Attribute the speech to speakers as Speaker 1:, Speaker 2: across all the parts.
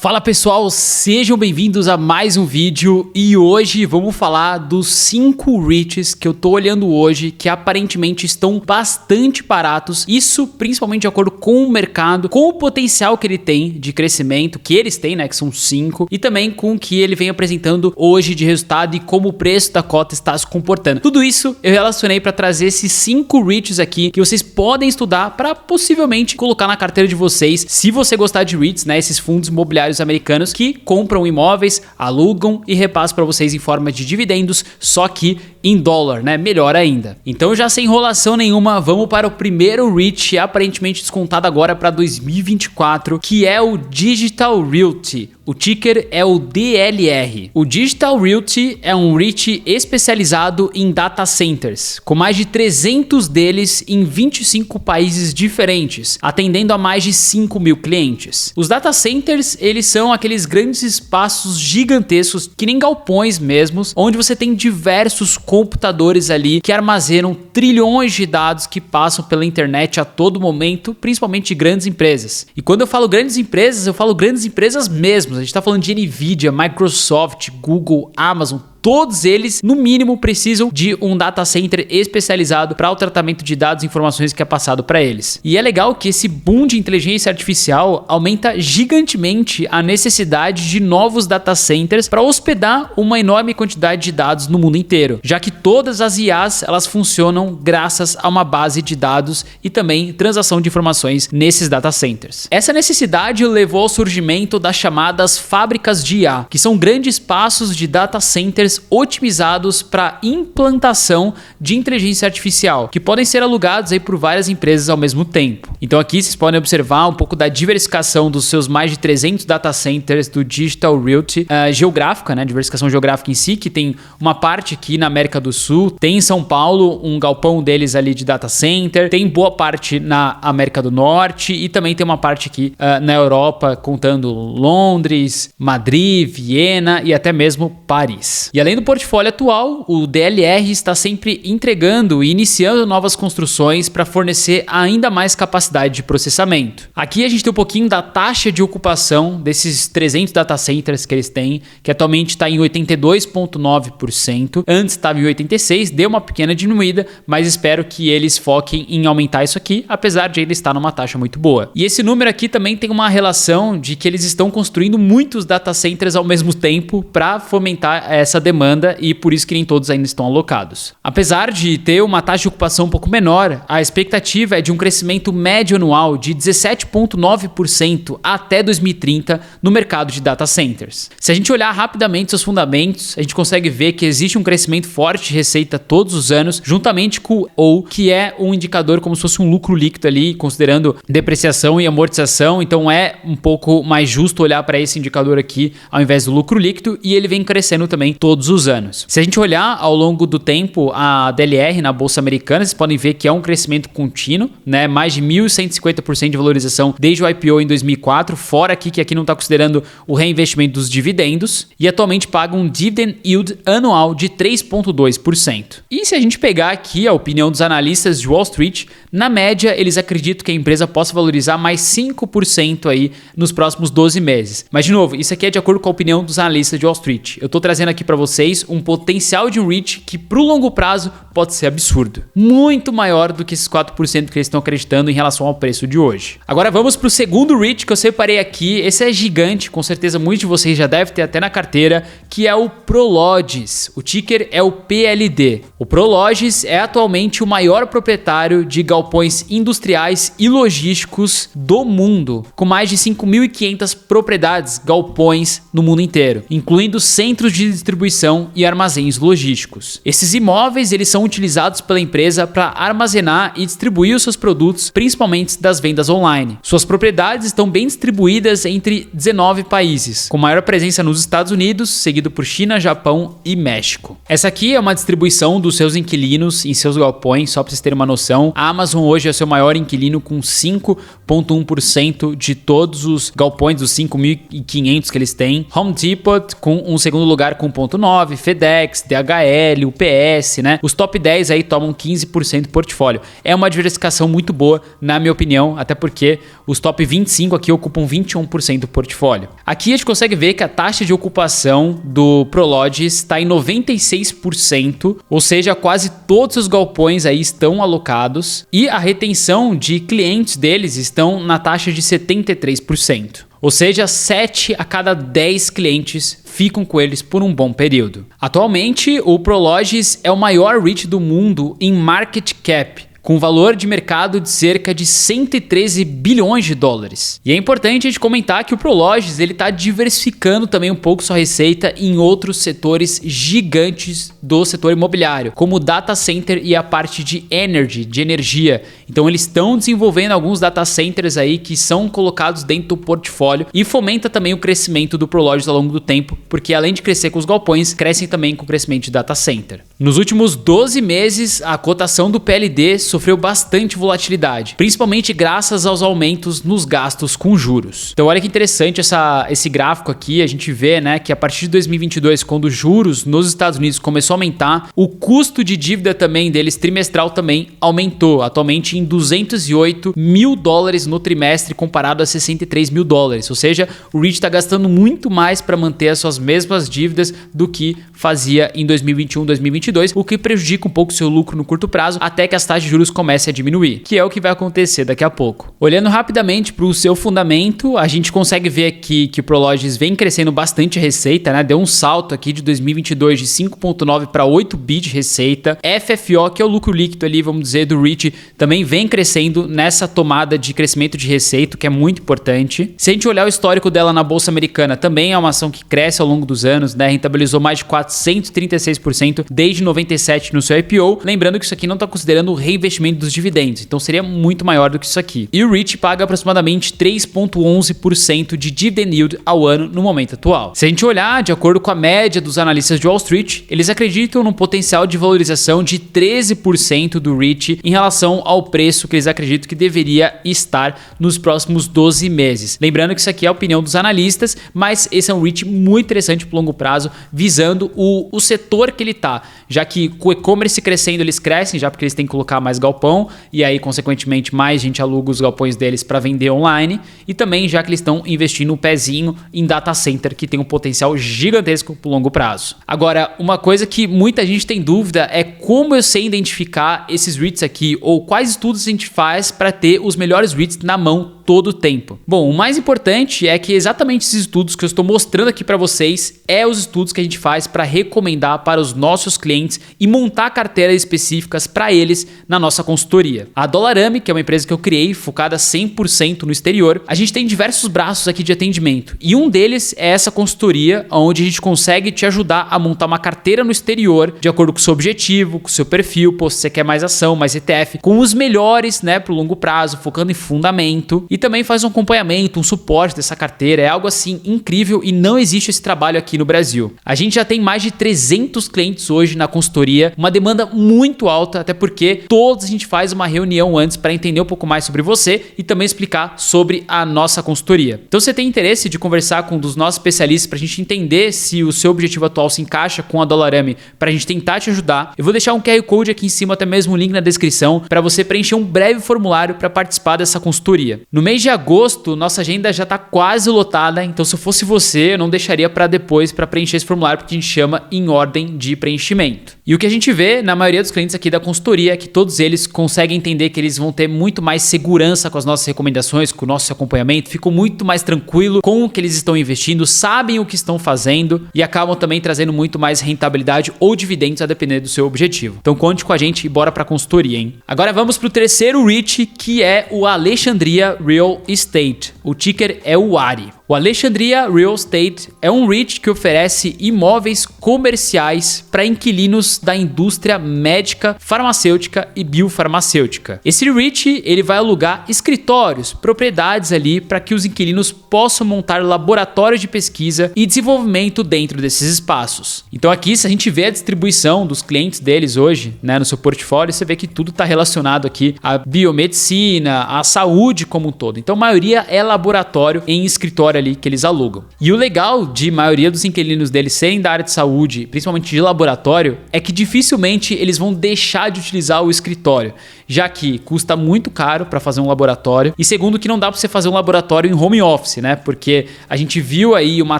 Speaker 1: Fala pessoal, sejam bem-vindos a mais um vídeo e hoje vamos falar dos 5 REITs que eu tô olhando hoje que aparentemente estão bastante baratos, isso principalmente de acordo com o mercado, com o potencial que ele tem de crescimento, que eles têm, né, que são 5, e também com o que ele vem apresentando hoje de resultado e como o preço da cota está se comportando. Tudo isso eu relacionei para trazer esses 5 REITs aqui que vocês podem estudar para possivelmente colocar na carteira de vocês, se você gostar de REITs, né, esses fundos imobiliários americanos que compram imóveis, alugam e repassam para vocês em forma de dividendos, só que em dólar, né? Melhor ainda. Então, já sem enrolação nenhuma, vamos para o primeiro REIT aparentemente descontado agora para 2024, que é o Digital Realty. O ticker é o DLR. O Digital Realty é um REIT especializado em data centers, com mais de 300 deles em 25 países diferentes, atendendo a mais de 5 mil clientes. Os data centers, eles são aqueles grandes espaços gigantescos, que nem galpões mesmos, onde você tem diversos computadores ali que armazenam trilhões de dados que passam pela internet a todo momento, principalmente de grandes empresas. E quando eu falo grandes empresas, eu falo grandes empresas mesmo. A gente está falando de Nvidia, Microsoft, Google, Amazon. Todos eles, no mínimo, precisam de um data center especializado para o tratamento de dados e informações que é passado para eles. E é legal que esse boom de inteligência artificial aumenta gigantemente a necessidade de novos data centers para hospedar uma enorme quantidade de dados no mundo inteiro, já que todas as IAs elas funcionam graças a uma base de dados e também transação de informações nesses data centers. Essa necessidade levou ao surgimento das chamadas fábricas de IA, que são grandes espaços de data centers otimizados para implantação de inteligência artificial, que podem ser alugados aí por várias empresas ao mesmo tempo. Então aqui vocês podem observar um pouco da diversificação dos seus mais de 300 data centers do Digital Realty, geográfica, né, diversificação geográfica em si, que tem uma parte aqui na América do Sul, tem em São Paulo um galpão deles ali de data center, tem boa parte na América do Norte e também tem uma parte aqui na Europa, contando Londres, Madrid, Viena e até mesmo Paris. E além do portfólio atual, o DLR está sempre entregando e iniciando novas construções para fornecer ainda mais capacidade de processamento. Aqui a gente tem um pouquinho da taxa de ocupação desses 300 data centers que eles têm, que atualmente está em 82,9%. Antes estava em 86%, deu uma pequena diminuída, mas espero que eles foquem em aumentar isso aqui, apesar de ele estar numa taxa muito boa. E esse número aqui também tem uma relação de que eles estão construindo muitos data centers ao mesmo tempo para fomentar essa demanda e por isso que nem todos ainda estão alocados. Apesar de ter uma taxa de ocupação um pouco menor, a expectativa é de um crescimento médio anual de 17,9% até 2030 no mercado de data centers. Se a gente olhar rapidamente seus fundamentos, a gente consegue ver que existe um crescimento forte de receita todos os anos, juntamente com o que é um indicador como se fosse um lucro líquido ali, considerando depreciação e amortização, então é um pouco mais justo olhar para esse indicador aqui ao invés do lucro líquido, e ele vem crescendo também todos os anos. Se a gente olhar ao longo do tempo a DLR na Bolsa Americana, vocês podem ver que é um crescimento contínuo, né? Mais de 1.150% de valorização desde o IPO em 2004, fora aqui que aqui não está considerando o reinvestimento dos dividendos, e atualmente paga um dividend yield anual de 3,2%. E se a gente pegar aqui a opinião dos analistas de Wall Street, na média eles acreditam que a empresa possa valorizar mais 5% aí nos próximos 12 meses. Mas de novo, isso aqui é de acordo com a opinião dos analistas de Wall Street. Eu estou trazendo aqui para vocês um potencial de um REIT que pro longo prazo pode ser absurdo. Muito maior do que esses 4% que eles estão acreditando em relação ao preço de hoje. Agora vamos pro segundo REIT que eu separei aqui. Esse é gigante, com certeza muitos de vocês já devem ter até na carteira, que é o Prologis. O ticker é o PLD. O Prologis é atualmente o maior proprietário de galpões industriais e logísticos do mundo, com mais de 5.500 propriedades, galpões no mundo inteiro, incluindo centros de distribuição e armazéns logísticos. Esses imóveis eles são utilizados pela empresa para armazenar e distribuir os seus produtos, principalmente das vendas online. Suas propriedades estão bem distribuídas entre 19 países, com maior presença nos Estados Unidos, seguido por China, Japão e México. Essa aqui é uma distribuição dos seus inquilinos em seus galpões, só para vocês terem uma noção. A Amazon hoje é o seu maior inquilino, com 5,1% de todos os galpões dos 5.500 que eles têm. Home Depot com um segundo lugar com 0,9%. 9, FedEx, DHL, UPS, né? Os top 10 aí tomam 15% do portfólio. É uma diversificação muito boa, na minha opinião, até porque os top 25 aqui ocupam 21% do portfólio. Aqui a gente consegue ver que a taxa de ocupação do Prologis está em 96%, ou seja, quase todos os galpões aí estão alocados e a retenção de clientes deles estão na taxa de 73%. Ou seja, 7 a cada 10 clientes ficam com eles por um bom período. Atualmente, o Prologis é o maior REIT do mundo em market cap, com valor de mercado de cerca de 113 bilhões de dólares. E é importante a gente comentar que o Prologis está diversificando também um pouco sua receita em outros setores gigantes do setor imobiliário, como o data center e a parte de energia. Então eles estão desenvolvendo alguns data centers aí que são colocados dentro do portfólio e fomenta também o crescimento do Prologis ao longo do tempo, porque além de crescer com os galpões, crescem também com o crescimento de data center. Nos últimos 12 meses, a cotação do PLD sofreu bastante volatilidade, principalmente graças aos aumentos nos gastos com juros. Então olha que interessante esse gráfico aqui, a gente vê, né, que a partir de 2022, quando os juros nos Estados Unidos começou a aumentar, o custo de dívida também deles trimestral também aumentou, atualmente em 208 mil dólares no trimestre comparado a 63 mil dólares, ou seja, o REIT está gastando muito mais para manter as suas mesmas dívidas do que fazia em 2021, 2022, o que prejudica um pouco o seu lucro no curto prazo, até que as taxas de juros comece a diminuir, que é o que vai acontecer daqui a pouco. Olhando rapidamente para o seu fundamento, a gente consegue ver aqui que o Prologis vem crescendo bastante a receita, né? Deu um salto aqui de 2022 de 5,9 para 8 bi de receita. FFO, que é o lucro líquido ali, vamos dizer, do REIT, também vem crescendo nessa tomada de crescimento de receita, que é muito importante. Se a gente olhar o histórico dela na Bolsa Americana, também é uma ação que cresce ao longo dos anos, né? Rentabilizou mais de 436% desde 97 no seu IPO. Lembrando que isso aqui não está considerando o reinvestimento dos dividendos, então seria muito maior do que isso aqui. E o REIT paga aproximadamente 3,11% de dividend yield ao ano no momento atual. Se a gente olhar de acordo com a média dos analistas de Wall Street, eles acreditam num potencial de valorização de 13% do REIT em relação ao preço que eles acreditam que deveria estar nos próximos 12 meses. Lembrando que isso aqui é a opinião dos analistas, mas esse é um REIT muito interessante para o longo prazo, visando o setor que ele está, já que com o e-commerce crescendo, eles crescem, já porque eles têm que colocar mais galpão e aí, consequentemente, mais gente aluga os galpões deles para vender online e também já que eles estão investindo um pezinho em data center que tem um potencial gigantesco para o longo prazo. Agora, uma coisa que muita gente tem dúvida é como eu sei identificar esses REITs aqui ou quais estudos a gente faz para ter os melhores REITs na mão todo o tempo. Bom, o mais importante é que exatamente esses estudos que eu estou mostrando aqui para vocês é os estudos que a gente faz para recomendar para os nossos clientes e montar carteiras específicas para eles na nossa consultoria. A Dollarame, que é uma empresa que eu criei focada 100% no exterior, a gente tem diversos braços aqui de atendimento e um deles é essa consultoria onde a gente consegue te ajudar a montar uma carteira no exterior de acordo com o seu objetivo, com o seu perfil, se você quer mais ação, mais ETF, com os melhores, né, para o longo prazo, focando em fundamento e também faz um acompanhamento, um suporte dessa carteira. É algo assim incrível e não existe esse trabalho aqui no Brasil. A gente já tem mais de 300 clientes hoje na consultoria, uma demanda muito alta, até porque todos a gente faz uma reunião antes para entender um pouco mais sobre você e também explicar sobre a nossa consultoria. Então, se você tem interesse de conversar com um dos nossos especialistas para a gente entender se o seu objetivo atual se encaixa com a Dollarame, para a gente tentar te ajudar, eu vou deixar um QR Code aqui em cima, até mesmo um link na descrição, para você preencher um breve formulário para participar dessa consultoria. No mês de agosto, nossa agenda já está quase lotada, então se eu fosse você, eu não deixaria para depois para preencher esse formulário, porque a gente chama em ordem de preenchimento. E o que a gente vê na maioria dos clientes aqui da consultoria é que todos eles conseguem entender que eles vão ter muito mais segurança com as nossas recomendações, com o nosso acompanhamento, ficam muito mais tranquilo com o que eles estão investindo, sabem o que estão fazendo e acabam também trazendo muito mais rentabilidade ou dividendos a depender do seu objetivo. Então conte com a gente e bora para a consultoria, hein? Agora vamos para o terceiro REIT, que é o Alexandria Real Estate. O ticker é o ARI. O Alexandria Real Estate é um REIT que oferece imóveis comerciais para inquilinos da indústria médica, farmacêutica e biofarmacêutica. Esse REIT ele vai alugar escritórios, propriedades ali para que os inquilinos possam montar laboratórios de pesquisa e desenvolvimento dentro desses espaços. Então aqui, se a gente vê a distribuição dos clientes deles hoje, né, no seu portfólio, você vê que tudo está relacionado aqui à biomedicina, à saúde como um todo. Então a maioria é laboratório em escritório ali que eles alugam. E o legal de maioria dos inquilinos deles serem da área de saúde, principalmente de laboratório, é que dificilmente eles vão deixar de utilizar o escritório, já que custa muito caro para fazer um laboratório, e segundo que não dá para você fazer um laboratório em home office, né? Porque a gente viu aí uma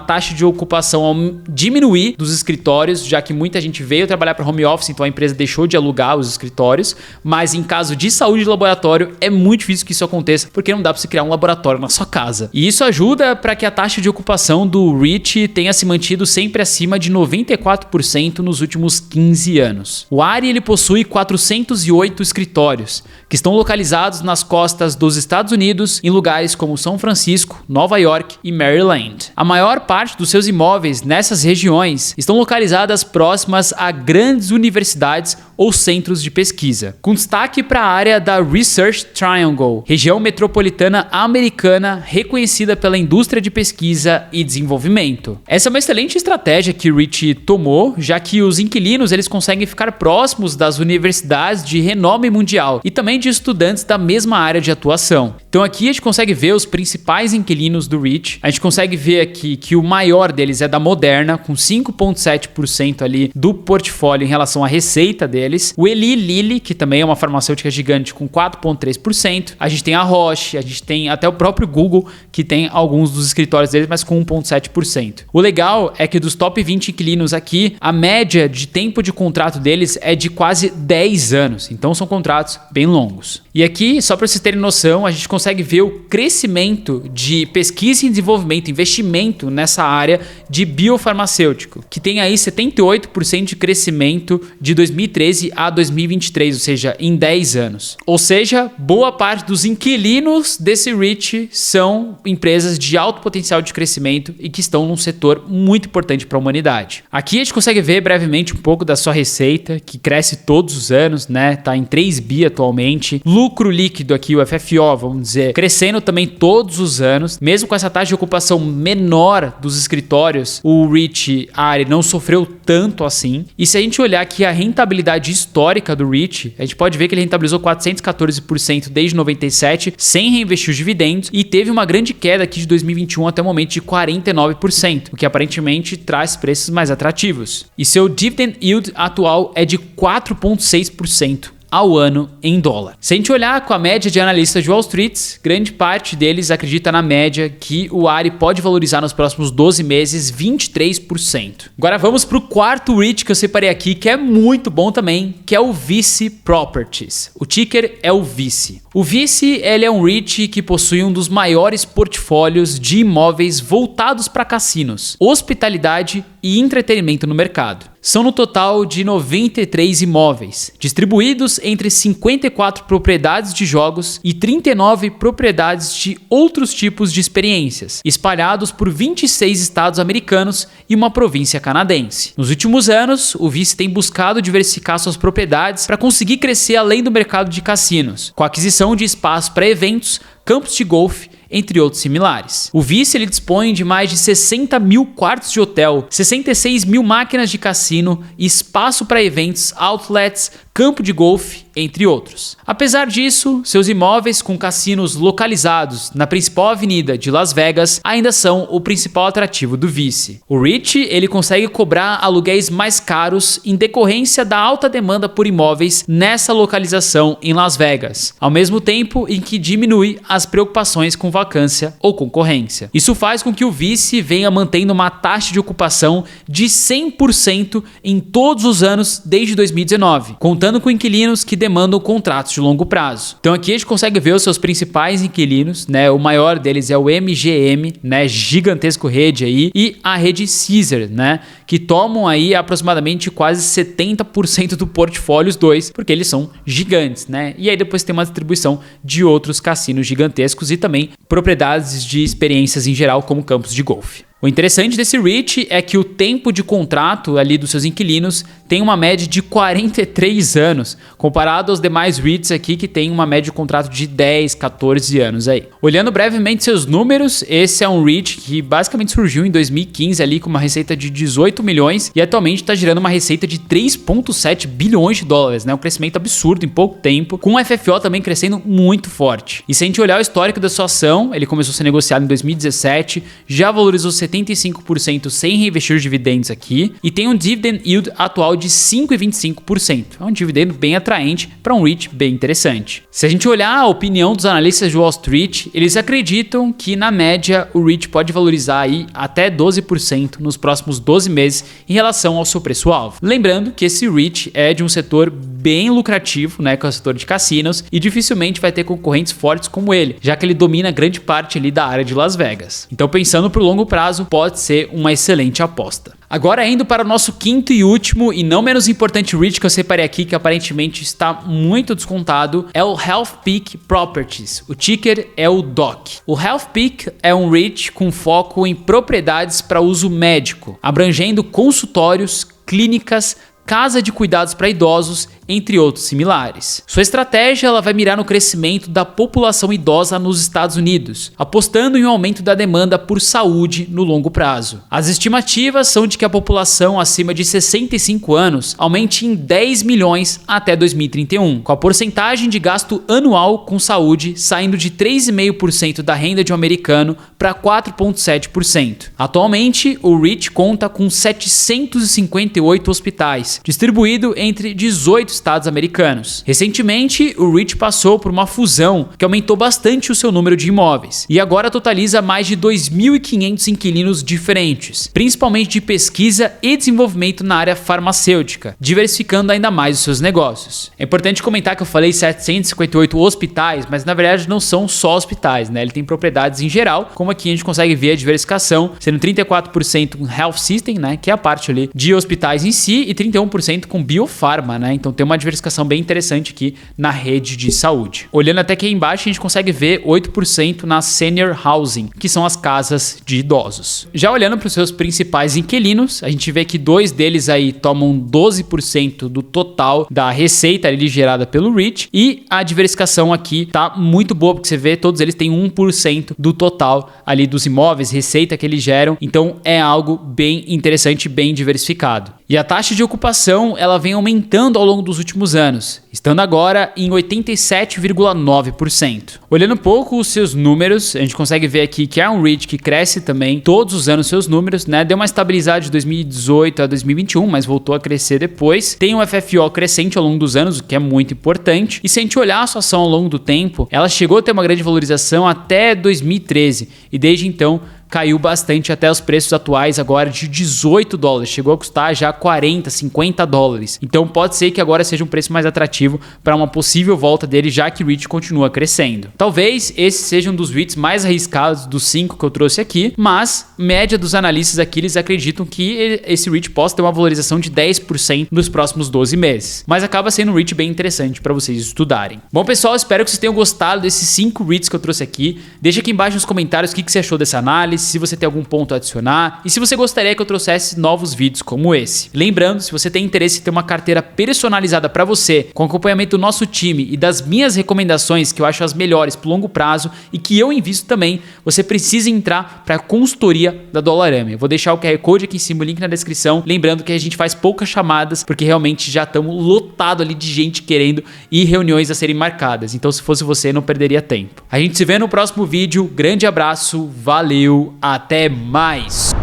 Speaker 1: taxa de ocupação diminuir dos escritórios, já que muita gente veio trabalhar para home office, então a empresa deixou de alugar os escritórios, mas em caso de saúde de laboratório é muito difícil que isso aconteça, porque não dá para você criar um laboratório na sua casa. E isso ajuda para que a taxa de ocupação do REIT tenha se mantido sempre acima de 94% nos últimos 15 anos. O ARI ele possui 408 escritórios, que estão localizados nas costas dos Estados Unidos, em lugares como São Francisco, Nova York e Maryland. A maior parte dos seus imóveis nessas regiões estão localizadas próximas a grandes universidades ou centros de pesquisa, com destaque para a área da Research Triangle, região metropolitana americana reconhecida pela indústria de pesquisa e desenvolvimento. Essa é uma excelente estratégia que o REIT tomou, já que os inquilinos eles conseguem ficar próximos das universidades de renome mundial e também de estudantes da mesma área de atuação. Então aqui a gente consegue ver os principais inquilinos do REIT. A gente consegue ver aqui que o maior deles é da Moderna, com 5,7% ali do portfólio em relação à receita deles. O Eli Lilly, que também é uma farmacêutica gigante, com 4,3%. A gente tem a Roche, a gente tem até o próprio Google, que tem alguns dos escritórios deles, mas com 1,7%. O legal é que dos top 20 inquilinos aqui, a média de tempo de contrato deles é de quase 10 anos. Então são contratos bem longos. E aqui, só para vocês terem noção, a gente consegue ver o crescimento de pesquisa e desenvolvimento, investimento nessa área de biofarmacêutico, que tem aí 78% de crescimento de 2013 a 2023, ou seja, em 10 anos. Ou seja, boa parte dos inquilinos desse REIT são empresas de alto potencial de crescimento e que estão num setor muito importante para a humanidade. Aqui a gente consegue ver brevemente um pouco da sua receita, que cresce todos os anos, né? Tá em 3 bi atualmente. Lucro líquido aqui, o FFO, vamos dizer, crescendo também todos os anos. Mesmo com essa taxa de ocupação menor dos escritórios, o REIT ARI não sofreu tanto assim. E se a gente olhar aqui a rentabilidade histórica do REIT, a gente pode ver que ele rentabilizou 414% desde 97, sem reinvestir os dividendos, e teve uma grande queda aqui de 2021 até o momento de 49%, o que aparentemente traz preços mais atrativos. E seu dividend yield atual é de 4,6% ao ano em dólar. Se a gente olhar com a média de analistas de Wall Street, grande parte deles acredita na média que o ARI pode valorizar nos próximos 12 meses 23%. Agora vamos para o quarto REIT que eu separei aqui, que é muito bom também, que é o Vici Properties. O ticker é o Vici. O Vici ele é um REIT que possui um dos maiores portfólios de imóveis voltados para cassinos, hospitalidade e entretenimento no mercado. São no total de 93 imóveis, distribuídos entre 54 propriedades de jogos e 39 propriedades de outros tipos de experiências, espalhados por 26 estados americanos e uma província canadense. Nos últimos anos, o Vici tem buscado diversificar suas propriedades para conseguir crescer além do mercado de cassinos, com a aquisição de espaços para eventos, campos de golfe, entre outros similares. O Vici ele dispõe de mais de 60 mil quartos de hotel, 66 mil máquinas de cassino, espaço para eventos, outlets, campo de golfe, entre outros. Apesar disso, seus imóveis com cassinos localizados na principal avenida de Las Vegas ainda são o principal atrativo do Vici. O REIT ele consegue cobrar aluguéis mais caros em decorrência da alta demanda por imóveis nessa localização em Las Vegas, ao mesmo tempo em que diminui as preocupações com vacância ou concorrência. Isso faz com que o Vici venha mantendo uma taxa de ocupação de 100% em todos os anos desde 2019, contando com inquilinos que demandam contratos de longo prazo. Então aqui a gente consegue ver os seus principais inquilinos, né? O maior deles é o MGM, né? Gigantesco rede aí, e a rede Caesars, né? Que tomam aí aproximadamente quase 70% do portfólio os dois, porque eles são gigantes, né? E aí depois tem uma distribuição de outros cassinos gigantescos e também propriedades de experiências em geral, como campos de golfe. O interessante desse REIT é que o tempo de contrato ali dos seus inquilinos tem uma média de 43 anos, comparado aos demais REITs aqui que tem uma média de contrato de 10, 14 anos aí. Olhando brevemente seus números, esse é um REIT que basicamente surgiu em 2015 ali com uma receita de 18 milhões e atualmente está gerando uma receita de 3,7 bilhões de dólares, né? Um crescimento absurdo em pouco tempo, com o FFO também crescendo muito forte. E se a gente olhar o histórico da sua ação, ele começou a ser negociado em 2017, já valorizou 75% sem reinvestir os dividendos aqui e tem um dividend yield atual de 5,25%. É um dividendo bem atraente para um REIT bem interessante. Se a gente olhar a opinião dos analistas de Wall Street, eles acreditam que na média o REIT pode valorizar aí até 12% nos próximos 12 meses em relação ao seu preço-alvo. Lembrando que esse REIT é de um setor bem lucrativo, né, que é o setor de cassinos, e dificilmente vai ter concorrentes fortes como ele, já que ele domina grande parte ali da área de Las Vegas. Então, pensando para o longo prazo, pode ser uma excelente aposta. Agora, indo para o nosso quinto e último e não menos importante REIT que eu separei aqui, que aparentemente está muito descontado, é o Healthpeak Properties. O ticker é o DOC. O Healthpeak é um REIT com foco em propriedades para uso médico, abrangendo consultórios, clínicas, casa de cuidados para idosos, entre outros similares. Sua estratégia ela vai mirar no crescimento da população idosa nos Estados Unidos, apostando em um aumento da demanda por saúde no longo prazo. As estimativas são de que a população acima de 65 anos aumente em 10 milhões até 2031, com a porcentagem de gasto anual com saúde saindo de 3,5% da renda de um americano para 4,7%. Atualmente, o REIT conta com 758 hospitais, distribuído entre 18 estados americanos. Recentemente, o REIT passou por uma fusão que aumentou bastante o seu número de imóveis e agora totaliza mais de 2.500 inquilinos diferentes, principalmente de pesquisa e desenvolvimento na área farmacêutica, diversificando ainda mais os seus negócios. É importante comentar que eu falei 758 hospitais, mas na verdade não são só hospitais, né? Ele tem propriedades em geral, como aqui a gente consegue ver a diversificação, sendo 34% com Health System, né, que é a parte ali de hospitais em si, e 31% com Biofarma, né? Então tem uma diversificação bem interessante aqui na rede de saúde. Olhando até aqui embaixo, a gente consegue ver 8% na Senior Housing, que são as casas de idosos. Já olhando para os seus principais inquilinos, a gente vê que 2 deles aí tomam 12% do total da receita ali gerada pelo REIT, e a diversificação aqui tá muito boa, porque você vê todos eles têm 1% do total ali dos imóveis, receita que eles geram, então é algo bem interessante, bem diversificado. E a taxa de ocupação ela vem aumentando ao longo dos últimos anos, estando agora em 87,9%. Olhando um pouco os seus números, a gente consegue ver aqui que é um REIT que cresce também todos os anos seus números, né? Deu uma estabilidade de 2018 a 2021, mas voltou a crescer depois. Tem um FFO crescente ao longo dos anos, o que é muito importante. E se a gente olhar a sua ação ao longo do tempo, ela chegou a ter uma grande valorização até 2013 e desde então caiu bastante até os preços atuais agora de 18 dólares. Chegou a custar já 40, 50 dólares. Então pode ser que agora seja um preço mais atrativo para uma possível volta dele, já que o REIT continua crescendo. Talvez esse seja um dos REITs mais arriscados dos 5 que eu trouxe aqui, mas média dos analistas aqui, eles acreditam que esse REIT possa ter uma valorização de 10% nos próximos 12 meses. Mas acaba sendo um REIT bem interessante para vocês estudarem. Bom, pessoal, espero que vocês tenham gostado desses 5 REITs que eu trouxe aqui. Deixa aqui embaixo nos comentários o que você achou dessa análise, se você tem algum ponto a adicionar e se você gostaria que eu trouxesse novos vídeos como esse. Lembrando, se você tem interesse em ter uma carteira personalizada para você, com acompanhamento do nosso time e das minhas recomendações que eu acho as melhores para o longo prazo e que eu invisto também, você precisa entrar para a consultoria da Dollarama. Eu vou deixar o QR Code aqui em cima, o link na descrição. Lembrando que a gente faz poucas chamadas porque realmente já estamos lotados ali de gente querendo e reuniões a serem marcadas. Então, se fosse você, não perderia tempo. A gente se vê no próximo vídeo. Grande abraço, valeu, até mais!